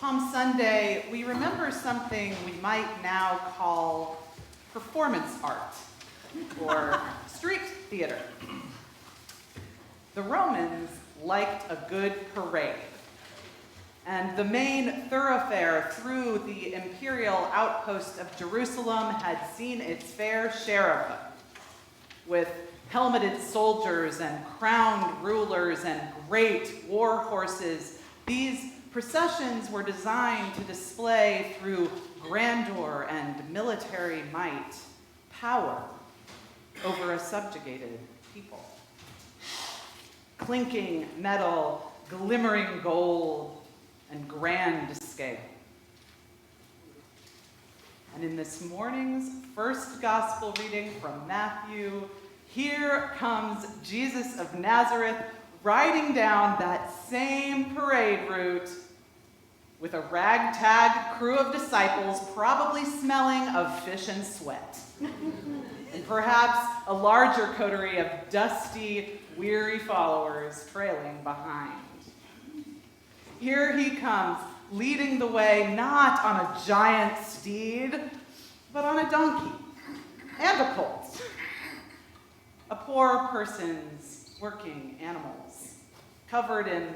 Palm Sunday, we remember something we might now call performance art or street theater. The Romans liked a good parade, and the main thoroughfare through the imperial outpost of Jerusalem had seen its fair share of them, with helmeted soldiers and crowned rulers and great war horses. These processions were designed to display through grandeur and military might power over a subjugated people. Clinking metal, glimmering gold, and grand scale. And in this morning's first gospel reading from Matthew, here comes Jesus of Nazareth riding down that same parade route with a ragtag crew of disciples, probably smelling of fish and sweat, and perhaps a larger coterie of dusty, weary followers trailing behind. Here he comes, leading the way not on a giant steed, but on a donkey and a colt. A poor person's working animals, covered in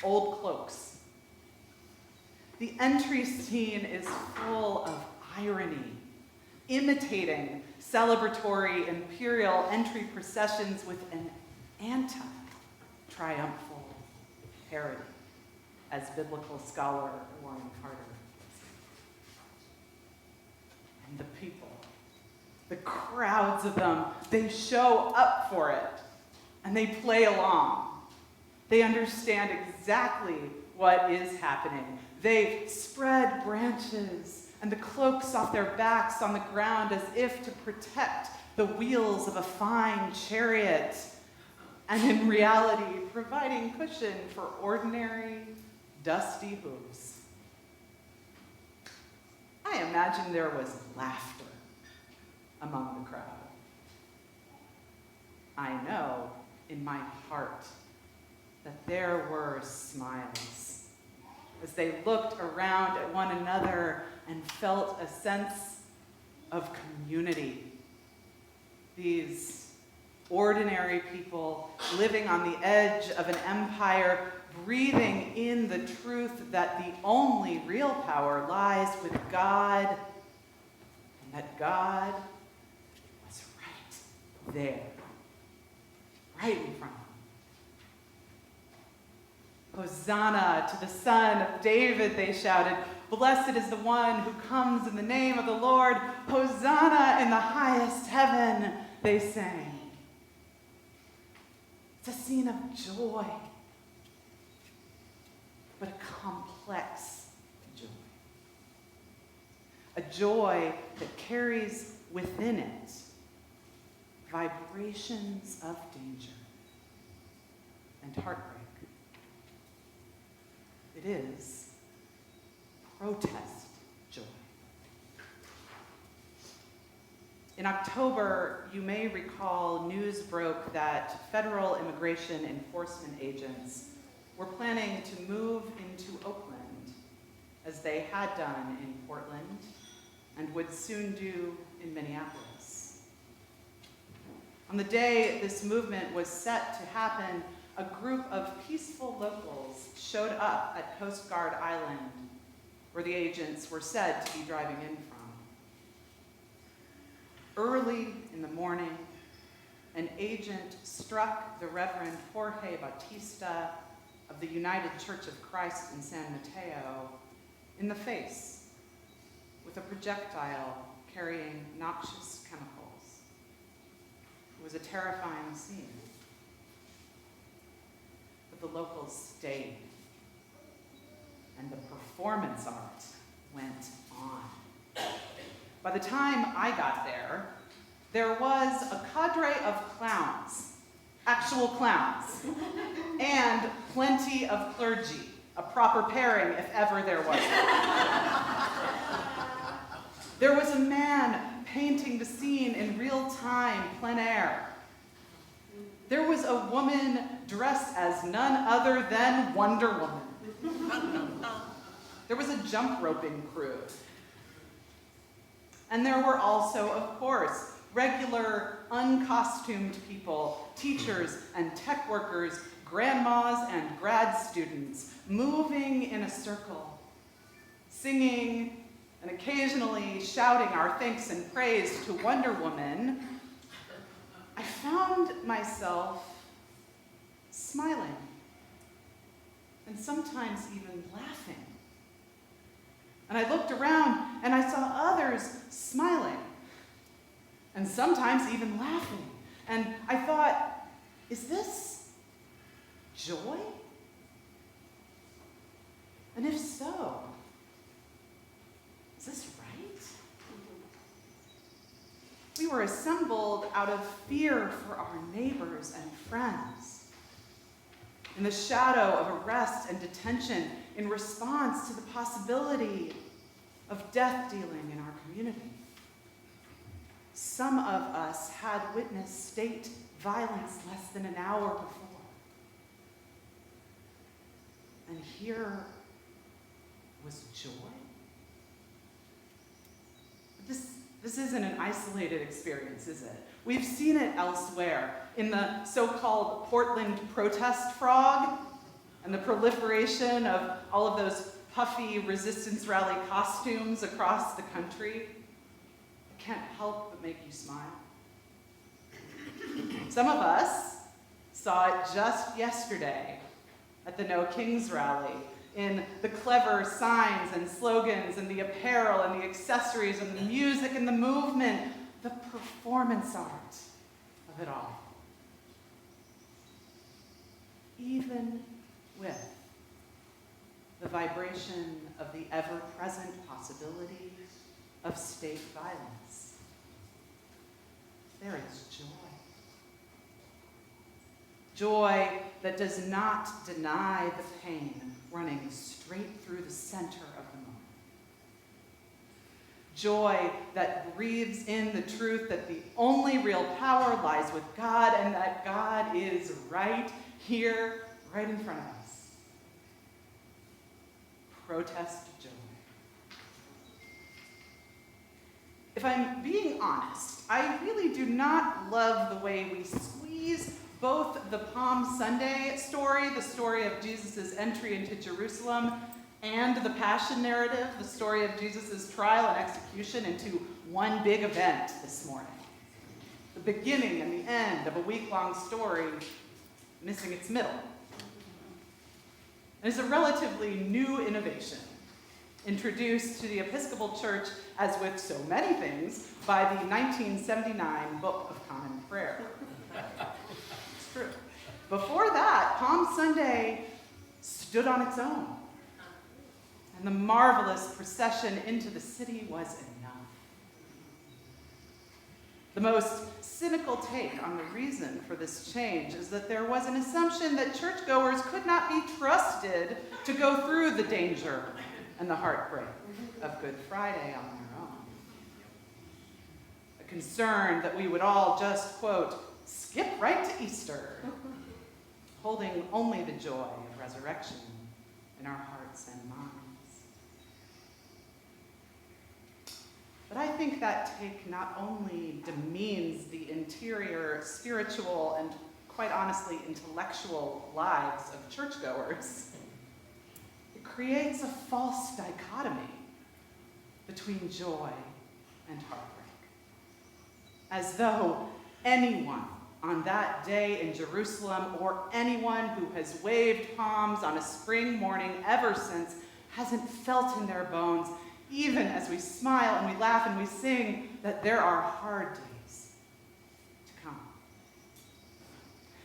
old cloaks. The entry scene is full of irony, imitating celebratory imperial entry processions with an anti-triumphal parody, as biblical scholar Warren Carter puts it. And the people, the crowds of them, they show up for it, and they play along. They understand exactly what is happening. They spread branches and the cloaks off their backs on the ground as if to protect the wheels of a fine chariot, and in reality, providing cushion for ordinary, dusty hooves. I imagine there was laughter among the crowd. I know in my heart that there were smiles as they looked around at one another and felt a sense of community. These ordinary people living on the edge of an empire, breathing in the truth that the only real power lies with God, and that God was right there, right in front of them. Hosanna to the Son of David, they shouted. Blessed is the one who comes in the name of the Lord. Hosanna in the highest heaven, they sang. It's a scene of joy, but a complex joy. A joy that carries within it vibrations of danger and heartbreak. It is protest joy. In October, you may recall news broke that federal immigration enforcement agents were planning to move into Oakland, as they had done in Portland and would soon do in Minneapolis. On the day this movement was set to happen, a group of peaceful locals showed up at Coast Guard Island, where the agents were said to be driving in from. Early in the morning, an agent struck the Reverend Jorge Bautista of the United Church of Christ in San Mateo in the face with a projectile carrying noxious chemicals. It was a terrifying scene. But the locals stayed, and the performance art went on. By the time I got there, there was a cadre of clowns, actual clowns, and plenty of clergy, a proper pairing if ever there was. There was a man painting the scene in real time, plein air. There was a woman dressed as none other than Wonder Woman. There was a jump roping crew. And there were also, of course, regular, uncostumed people, teachers and tech workers, grandmas and grad students, moving in a circle, singing and occasionally shouting our thanks and praise to Wonder Woman. I found myself smiling and sometimes even laughing. And I looked around and I saw others smiling and sometimes even laughing. And I thought, is this joy? And if so, is this right? We were assembled out of fear for our neighbors and friends, in the shadow of arrest and detention in response to the possibility of death dealing in our community. Some of us had witnessed state violence less than an hour before. And here was joy. This isn't an isolated experience, is it? We've seen it elsewhere, in the so-called Portland protest frog and the proliferation of all of those puffy resistance rally costumes across the country. It can't help but make you smile. Some of us saw it just yesterday at the No Kings rally, in the clever signs and slogans and the apparel and the accessories and the music and the movement, the performance art of it all. Even with the vibration of the ever-present possibility of state violence, there is joy. Joy that does not deny the pain running straight through the center of the moment. Joy that breathes in the truth that the only real power lies with God and that God is right here, right in front of us. Protest joy. If I'm being honest, I really do not love the way we squeeze both the Palm Sunday story, the story of Jesus' entry into Jerusalem, and the Passion narrative, the story of Jesus' trial and execution, into one big event this morning. The beginning and the end of a week-long story missing its middle. And it's a relatively new innovation, introduced to the Episcopal Church, as with so many things, by the 1979 Book of Common Prayer. It's true. Before that, Palm Sunday stood on its own, and the marvelous procession into the city was enough. The most cynical take on the reason for this change is that there was an assumption that churchgoers could not be trusted to go through the danger and the heartbreak of Good Friday on their own. A concern that we would all just, quote, skip right to Easter, holding only the joy of resurrection in our hearts and minds. But I think that take not only demeans the interior, spiritual, and quite honestly, intellectual lives of churchgoers, it creates a false dichotomy between joy and heartbreak. As though anyone on that day in Jerusalem, or anyone who has waved palms on a spring morning ever since, hasn't felt in their bones, even as we smile and we laugh and we sing, that there are hard days to come.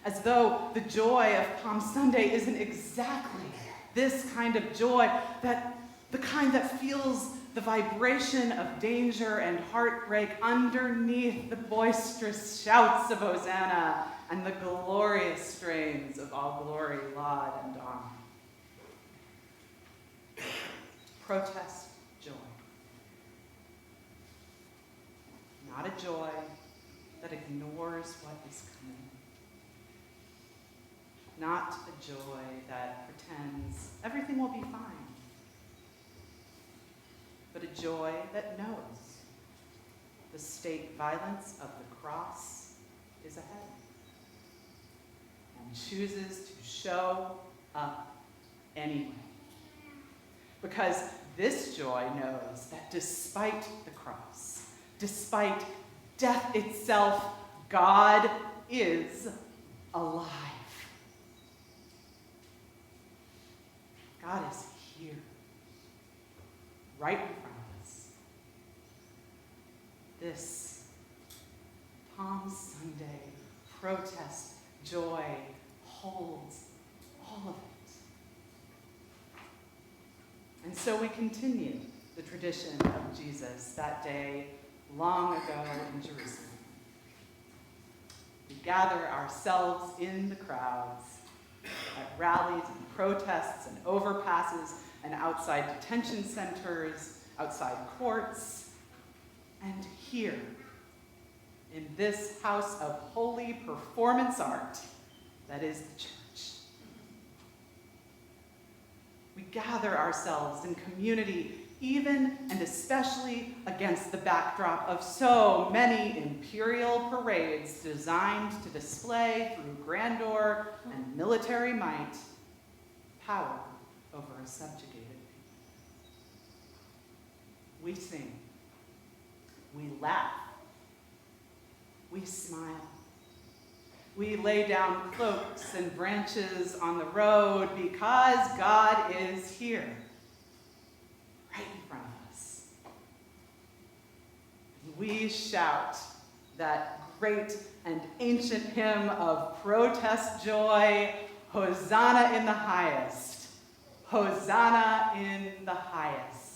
As though the joy of Palm Sunday isn't exactly this kind of joy, that the kind that feels the vibration of danger and heartbreak underneath the boisterous shouts of Hosanna and the glorious strains of All Glory, Laud, and Honor. Protest joy. Not a joy that ignores what is coming. Not a joy that pretends everything will be fine. but a joy that knows the state violence of the cross is ahead and chooses to show up anyway. Because this joy knows that despite the cross, despite death itself, God is alive. God is here, right in front of us. This Palm Sunday protest joy holds all of it. And so we continue the tradition of Jesus that day long ago in Jerusalem. We gather ourselves in the crowds at rallies and protests and overpasses and outside detention centers, outside courts, and here in this house of holy performance art that is the church. We gather ourselves in community, even and especially against the backdrop of so many imperial parades designed to display through grandeur and military might power over a subjugated people. We sing, we laugh, we smile. We lay down cloaks and branches on the road because God is here, right in front of us. We shout that great and ancient hymn of protest joy, Hosanna in the highest, Hosanna in the highest.